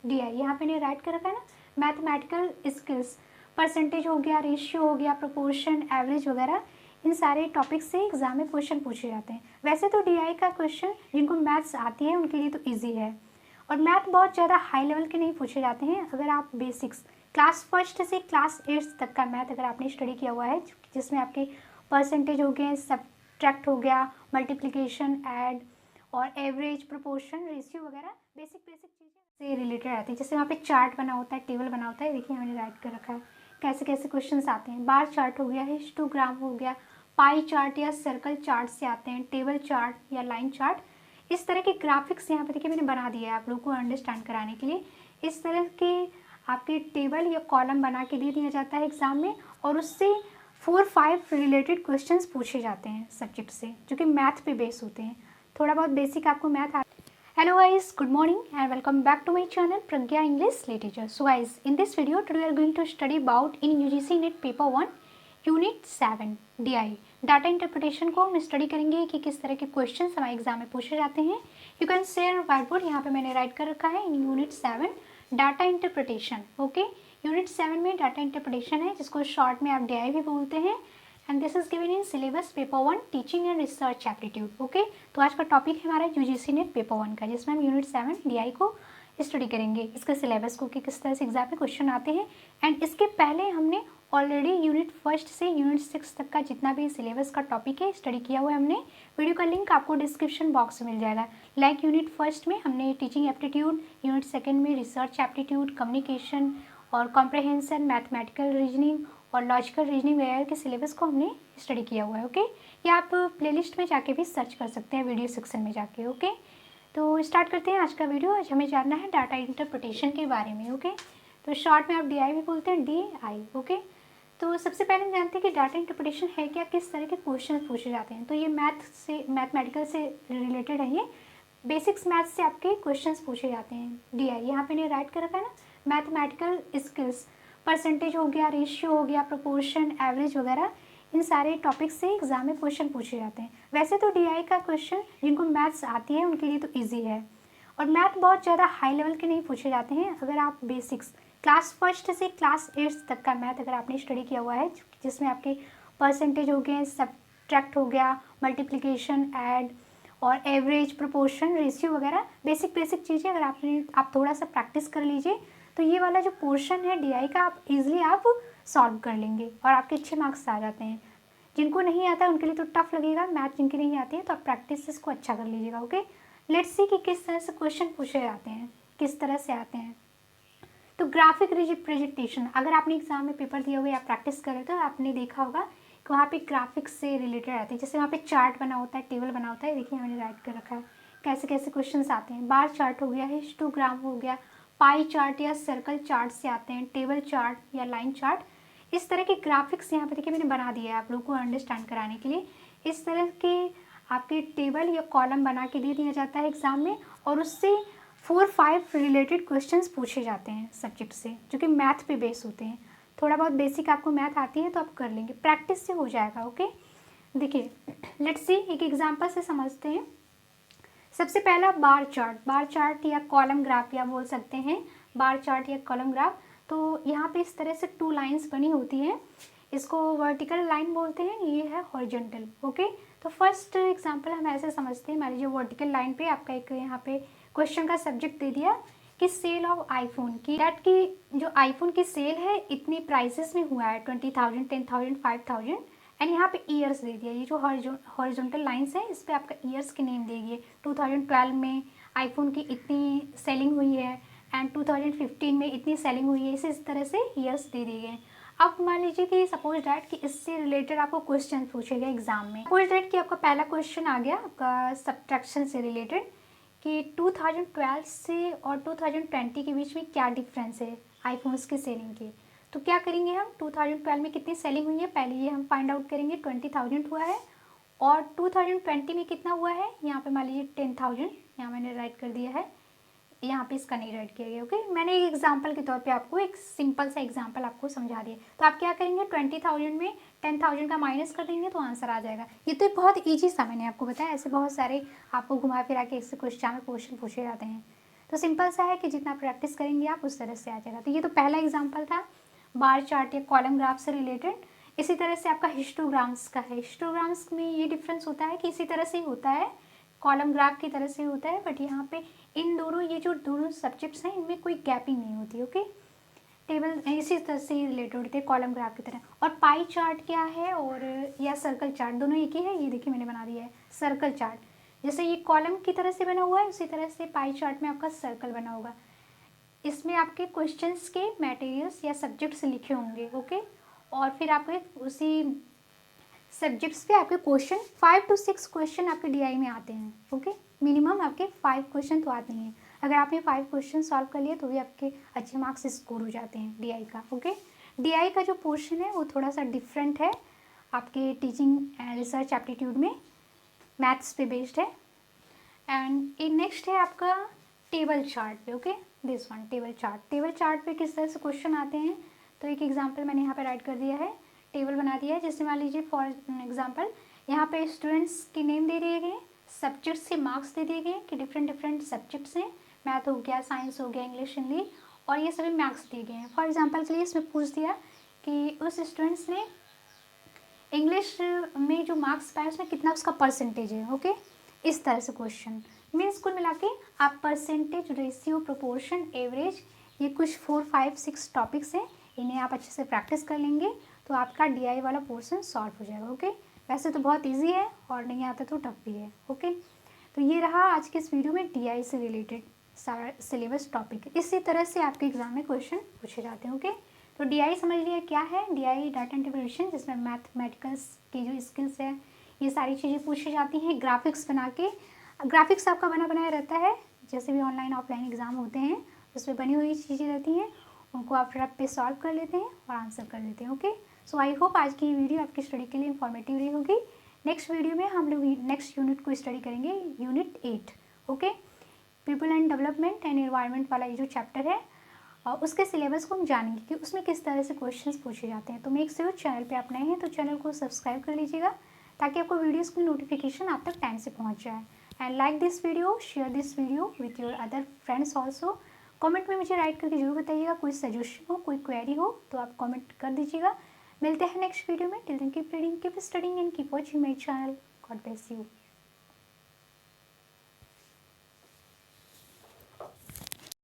DI यहाँ पे ने राइट कर रखा है ना, मैथमेटिकल स्किल्स, परसेंटेज हो गया, रेशियो हो गया, प्रोपोर्शन, एवरेज वगैरह, इन सारे टॉपिक से एग्जाम में क्वेश्चन पूछे जाते हैं। वैसे तो DI का क्वेश्चन जिनको मैथ्स आती है उनके लिए तो ईजी है, और मैथ बहुत ज़्यादा हाई लेवल के नहीं पूछे जाते हैं। अगर आप बेसिक्स क्लास फर्स्ट से क्लास 8 तक का मैथ अगर आपने स्टडी किया हुआ है, जिसमें आपके परसेंटेज हो गए, सब्ट्रैक्ट हो गया, मल्टीप्लिकेशन, ऐड और एवरेज, प्रोपोर्शन, रेशियो वगैरह बेसिक चीज़ें से रिलेटेड आती है। जैसे वहाँ पे चार्ट बना होता है, टेबल बना होता है, देखिए मैंने राइट कर रखा है कैसे कैसे क्वेश्चंस आते हैं। बार चार्ट हो गया, हिस्टोग्राम हो गया, पाई चार्ट या सर्कल चार्ट से आते हैं, टेबल चार्ट या लाइन चार्ट, इस तरह के ग्राफिक्स यहाँ पे देखिए मैंने बना दिया है आप लोगों को अंडरस्टैंड कराने के लिए। इस तरह के आपके टेबल या कॉलम बना के दे दिया जाता है एग्जाम में, और उससे 4-5 रिलेटेड क्वेश्चंस पूछे जाते हैं सब्जेक्ट से, जो कि मैथ पे बेस होते हैं। थोड़ा बहुत बेसिक आपको math. Hello guys, good morning and welcome back to my channel Pragya English Literature. So guys, in this video today we are going to study about in UGC NET paper 1 unit 7 DI data interpretation को हम study करेंगे कि किस तरह के question हमारे exam में पूछे जाते हैं। You can share white board, यहाँ पे मैंने राइट कर रखा है in unit 7 data interpretation. Okay, unit 7 में डाटा इंटरप्रिटेशन है, जिसको शॉर्ट में आप DI भी बोलते हैं, and this is given in syllabus paper 1 teaching and research aptitude. Okay, तो आज का टॉपिक है हमारा UGC नेट पेपर 1 का, जिसमें हम यूनिट 7 DI को स्टडी करेंगे, इसके सिलेबस को कि किस तरह से एग्जाम में क्वेश्चन आते हैं। एंड इसके पहले हमने ऑलरेडी यूनिट 1 से यूनिट 6 तक का जितना भी सिलेबस का टॉपिक है स्टडी किया हुआ है हमने। वीडियो का लिंक आपको डिस्क्रिप्शन बॉक्स में मिल जाएगा। लाइक यूनिट 1 में हमने टीचिंग एप्टीट्यूड, यूनिट 2 में रिसर्च एप्टीट्यूड, कम्युनिकेशन और कॉम्प्रहेंशन, मैथमेटिकल रीजनिंग और लॉजिकल रीजनिंग वगैरह के सिलेबस को हमने स्टडी किया हुआ है। ओके, ये आप प्लेलिस्ट में जाके भी सर्च कर सकते हैं, वीडियो सेक्शन में जाके। ओके, तो स्टार्ट करते हैं आज का वीडियो। आज हमें जानना है डाटा इंटरप्रिटेशन के बारे में। ओके, तो शॉर्ट में आप DI भी बोलते हैं, DI। ओके, तो सबसे पहले हम जानते हैं कि डाटा इंटरप्रिटेशन है क्या, किस तरह के क्वेश्चन पूछे जाते हैं। तो ये मैथमेटिकल से रिलेटेड है, ये बेसिक्स मैथ से आपके क्वेश्चंस पूछे जाते हैं। DI यहाँ पे ने राइट कर रखा है ना, मैथमेटिकल स्किल्स, परसेंटेज हो गया, रेशियो हो गया, प्रोपोर्शन, एवरेज वगैरह, इन सारे टॉपिक से एग्जाम में क्वेश्चन पूछे जाते हैं। वैसे तो DI का क्वेश्चन जिनको मैथ्स आती है उनके लिए तो ईजी है, और मैथ बहुत ज़्यादा हाई लेवल के नहीं पूछे जाते हैं। अगर आप बेसिक्स क्लास 1 से क्लास 8 तक का मैथ अगर आपने स्टडी किया हुआ है, जिसमें आपके परसेंटेज हो गए, सब्ट्रैक्ट हो गया, मल्टीप्लिकेशन, ऐड और एवरेज, प्रोपोर्शन, रेशियो वगैरह बेसिक चीज़ें अगर आप थोड़ा सा प्रैक्टिस कर लीजिए, तो ये वाला जो पोर्शन है DI का आप इजीली आप सॉल्व कर लेंगे और आपके अच्छे मार्क्स आ जाते हैं। जिनको नहीं आता है उनके लिए तो टफ लगेगा मैथ, जिनकी नहीं आती है तो आप प्रैक्टिस इसको अच्छा कर लीजिएगा। ओके, लेट्स सी कि किस तरह से क्वेश्चन पूछे जाते हैं, किस तरह से आते हैं। तो ग्राफिक रिप्रेजेंटेशन, अगर आपने एग्जाम में पेपर दिया हुआ या प्रैक्टिस करे तो आपने देखा होगा कि वहाँ पे ग्राफिक्स से रिलेटेड आते हैं। जैसे वहाँ पे चार्ट बना होता है, टेबल बना होता है, देखिए मैंने राइट कर रखा है कैसे कैसे क्वेश्चन आते हैं। बार चार्ट हो गया, हिस्टोग्राम हो गया, पाई चार्ट या सर्कल चार्ट से आते हैं, टेबल चार्ट या लाइन चार्ट, इस तरह के ग्राफिक्स यहाँ पे देखिए मैंने बना दिया है आप लोगों को अंडरस्टैंड कराने के लिए। इस तरह के आपके टेबल या कॉलम बना के दे दिया जाता है एग्जाम में, और उससे 4-5 रिलेटेड क्वेश्चंस पूछे जाते हैं सब्जेक्ट से, जो कि मैथ पे बेस होते हैं। थोड़ा बहुत बेसिक आपको मैथ आती है तो आप कर लेंगे, प्रैक्टिस से हो जाएगा। ओके, देखिए लेट्स सी एक एग्जाम्पल से समझते हैं। सबसे पहला बार चार्ट या कॉलम ग्राफ या बोल सकते हैं बार चार्ट या कॉलम ग्राफ। तो यहाँ पे इस तरह से 2 लाइंस बनी होती हैं, इसको वर्टिकल लाइन बोलते हैं, ये है हॉरिजॉन्टल। ओके, तो फर्स्ट एग्जांपल हम ऐसे समझते हैं, मान लीजिए वर्टिकल लाइन पे आपका एक यहाँ पे क्वेश्चन का सब्जेक्ट दे दिया कि सेल ऑफ आईफोन की, दैट की जो आईफोन की सेल है इतनी प्राइसेस में हुआ है, 20,000, 10,000, 5,000, एंड यहाँ पे ईयर्स दे दिया। ये जो हॉरिजॉन्टल लाइंस है इस पर आपका ईयर्स के नेम दे दिए। 2012 में आईफोन की इतनी सेलिंग हुई है एंड 2015 में इतनी सेलिंग हुई है, इस तरह से ईयर्स दे दिए गए। अब मान लीजिए कि सपोज डैट कि इससे रिलेटेड आपको क्वेश्चन पूछेगा एग्जाम में। सपोज डैट कि आपका पहला क्वेश्चन आ गया आपका सब्ट्रैक्शन से रिलेटेड कि 2012 से और 2020 के बीच में क्या डिफरेंस है आईफोन्स की सेलिंग की। तो क्या करेंगे हम, 2012 में कितनी सेलिंग हुई है पहले ये हम फाइंड आउट करेंगे, 20,000 हुआ है, और 2020 में कितना हुआ है, यहाँ पे मान लीजिए 10,000, यहाँ मैंने राइट कर दिया है, यहाँ पे इसका नहीं राइट किया गया। ओके, मैंने एक एग्जांपल के तौर पे आपको एक सिंपल सा एग्जांपल आपको समझा दिया। तो आप क्या करेंगे, 20,000 में 10,000 का माइनस कर देंगे तो आंसर आ जाएगा। ये तो एक बहुत ईजी सा मैंने आपको बताया, ऐसे बहुत सारे आपको घुमा फिरा के इससे क्वेश्चन में क्वेश्चन पूछे जाते हैं। तो सिंपल सा है कि जितना प्रैक्टिस करेंगे आप उस तरह से आ जाएगा। तो ये तो पहला एग्जाम्पल था बार चार्ट या कॉलम ग्राफ से रिलेटेड। इसी तरह से आपका हिस्टोग्राम्स का है। हिस्टोग्राम्स में ये डिफरेंस होता है कि इसी तरह से ही होता है, कॉलम ग्राफ की तरह से होता है, बट यहाँ पे इन दोनों, ये जो दोनों सब्जेक्ट्स हैं इनमें कोई गैपिंग नहीं होती। ओके, टेबल इसी तरह से ही रिलेटेड होते हैं कॉलम ग्राफ की तरह। और पाई चार्ट क्या है और या सर्कल चार्ट, दोनों एक ही है। ये देखिए मैंने बना दिया है सर्कल चार्ट। जैसे ये कॉलम की तरह से बना हुआ है, उसी तरह से पाई चार्ट में आपका सर्कल बना होगा। इसमें आपके क्वेश्चंस के मटेरियल्स या सब्जेक्ट्स लिखे होंगे। ओके, और फिर आपके उसी सब्जेक्ट्स पे आपके क्वेश्चन 5 to 6 क्वेश्चन आपके डीआई में आते हैं। ओके, मिनिमम आपके 5 क्वेश्चन तो आते हैं। अगर आपने 5 क्वेश्चन सॉल्व कर लिए तो भी आपके अच्छे मार्क्स स्कोर हो जाते हैं डीआई का। ओके, डीआई का जो पोर्शन है वो थोड़ा सा डिफरेंट है आपके टीचिंग एंड रिसर्च एप्टीट्यूड में, मैथ्स पे बेस्ड है। एंड ये नेक्स्ट है आपका टेबल चार्ट पे। Okay, this one table chart. Table chart पे किस तरह से क्वेश्चन आते हैं, तो एक एग्जांपल मैंने यहाँ पे राइट कर दिया है, टेबल बना दिया है। जैसे मान लीजिए फॉर एग्जांपल यहाँ पे स्टूडेंट्स के नेम दे दिए गए, सब्जेक्ट से मार्क्स दे दिए गए कि डिफरेंट डिफरेंट सब्जेक्ट्स हैं, मैथ हो गया, साइंस हो गया, इंग्लिश, हिंदी, और ये सभी मार्क्स दिए गए हैं। फॉर एग्जाम्पल के लिए इसमें पूछ दिया कि उस स्टूडेंट्स ने इंग्लिश में जो मार्क्स पाए उसमें कितना उसका परसेंटेज है। ओके, इस तरह से क्वेश्चन मीन्स कुल मिला के आप परसेंटेज, रेशियो, प्रोपोर्शन, एवरेज, ये कुछ 4, 5, 6 टॉपिक्स हैं, इन्हें आप अच्छे से प्रैक्टिस कर लेंगे तो आपका डीआई वाला पोर्शन सॉल्व हो जाएगा। ओके, वैसे तो बहुत इजी है और नहीं आता तो टफ भी है। ओके, तो ये रहा आज के इस वीडियो में डीआई से रिलेटेड सारा सिलेबस टॉपिक। इसी तरह से आपके एग्जाम में क्वेश्चन पूछे जाते हैं। ओके, तो डीआई समझ लिया क्या है। डीआई डाटा इंटरप्रिटेशन, जिसमें मैथमेटिकल्स की जो स्किल्स है ये सारी चीज़ें पूछी जाती हैं। ग्राफिक्स बना के, ग्राफिक्स आपका बना बनाया रहता है, जैसे भी ऑनलाइन ऑफलाइन एग्ज़ाम होते हैं उसमें बनी हुई चीज़ें रहती हैं, उनको आप रफ पे सॉल्व कर लेते हैं और आंसर कर लेते हैं। ओके, सो आई होप आज की वीडियो आपकी स्टडी के लिए इन्फॉर्मेटिव रही होगी। नेक्स्ट वीडियो में हम लोग नेक्स्ट यूनिट को स्टडी करेंगे, unit 8। Okay, people and development and environment वाला ये जो चैप्टर है और उसके सिलेबस को हम जानेंगे कि उसमें किस तरह से क्वेश्चंस पूछे जाते हैं। तो मेक श्योर चैनल पे आप नए हैं तो चैनल को सब्सक्राइब कर लीजिएगा ताकि आपको वीडियोस की नोटिफिकेशन आप तक टाइम से पहुंच जाए। And like this video, share this video with your other friends also. Comment में मुझे राइट करके जरूर बताइएगा, कोई सजेशन हो, कोई क्वेरी हो तो आप कमेंट कर दीजिएगा। मिलते हैं नेक्स्ट वीडियो में। Till then keep reading, keep studying and keep watching my channel. God bless you.